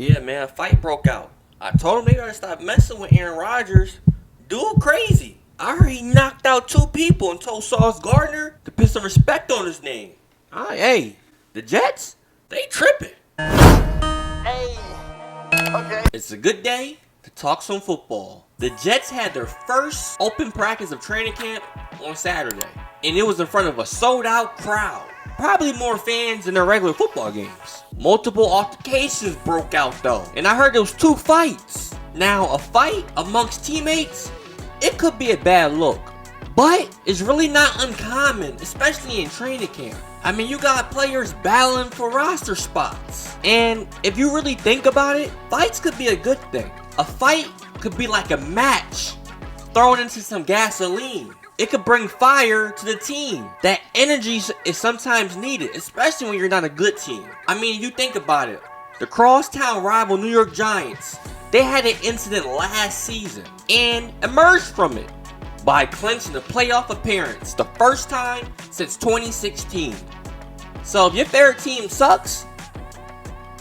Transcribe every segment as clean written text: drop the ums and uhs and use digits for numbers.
Yeah, man, a fight broke out. I told him they gotta stop messing with Aaron Rodgers. Dude crazy. I heard he knocked out 2 people and told Sauce Gardner to put some respect on his name. Hey, the Jets, they tripping. Hey, okay. It's a good day to talk some football. The Jets had their first open practice of training camp on Saturday, and it was in front of a sold-out crowd. Probably more fans than their regular football games. Multiple altercations broke out though, and I heard there was 2 fights. Now, a fight amongst teammates, it could be a bad look, but it's really not uncommon, especially in training camp. I mean, you got players battling for roster spots, and if you really think about it, fights could be a good thing. A fight could be like a match thrown into some gasoline. It could bring fire to the team. That energy is sometimes needed, especially when you're not a good team. I mean, you think about it. The crosstown rival New York Giants, they had an incident last season and emerged from it by clinching a playoff appearance, the first time since 2016. So if your favorite team sucks,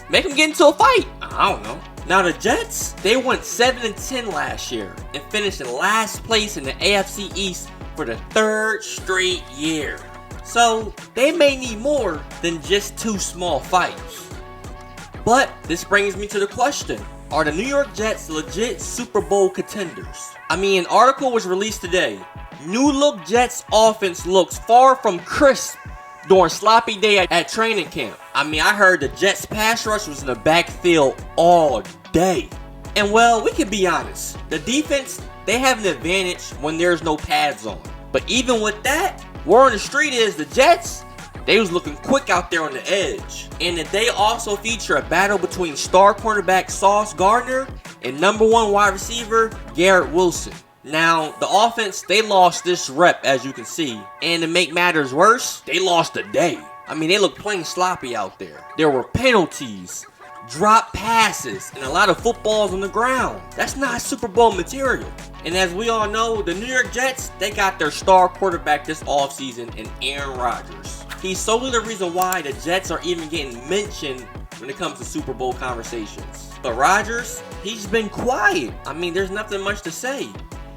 make them get into a fight. I don't know. Now the Jets, they went 7-10 last year and finished in last place in the AFC East for the 3rd straight year. So they may need more than just 2 small fights. But this brings me to the question, are the New York Jets legit Super Bowl contenders? I mean, an article was released today. New look Jets offense looks far from crisp during sloppy day at training camp. I mean, I heard the Jets pass rush was in the backfield all day. And well, we can be honest. The defense, they have an advantage when there's no pads on. But even with that, word on the street is the Jets, they was looking quick out there on the edge. And that they also feature a battle between star cornerback Sauce Gardner and #1 wide receiver Garrett Wilson. Now, the offense, they lost this rep, as you can see. And to make matters worse, they lost a day. I mean, they look plain sloppy out there. There were penalties, drop passes, and a lot of footballs on the ground. That's not Super Bowl material. And as we all know, the New York Jets, they got their star quarterback this offseason in Aaron Rodgers. He's solely the reason why the Jets are even getting mentioned when it comes to Super Bowl conversations. But Rodgers, he's been quiet. I mean, there's nothing much to say.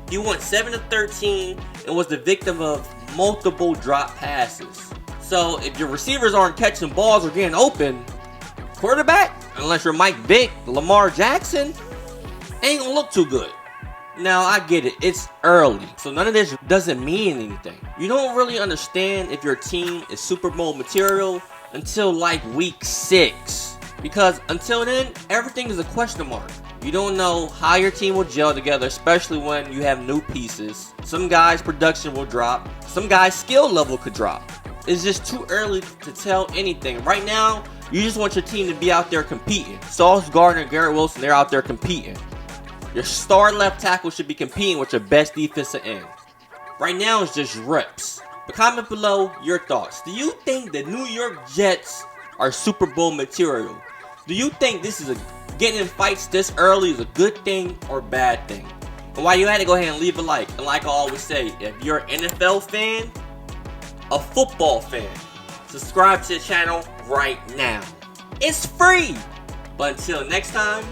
He went 7-13 and was the victim of multiple drop passes. So if your receivers aren't catching balls or getting open, quarterback, unless you're Mike Vick, Lamar Jackson, ain't gonna look too good. Now, I get it, it's early, so none of this doesn't mean anything. You don't really understand if your team is Super Bowl material until like week 6. Because until then, everything is a question mark. You don't know how your team will gel together, especially when you have new pieces. Some guys' production will drop, some guys' skill level could drop. It's just too early to tell anything. Right now, you just want your team to be out there competing. Sauce Gardner and Garrett Wilson, they're out there competing. Your star left tackle should be competing with your best defensive end. Right now, it's just reps. But comment below your thoughts. Do you think the New York Jets are Super Bowl material? Do you think this is getting in fights this early is a good thing or bad thing? And while you're at it, go ahead and leave a like. And like I always say, if you're an NFL fan, a football fan, subscribe to the channel right now. It's free. But until next time,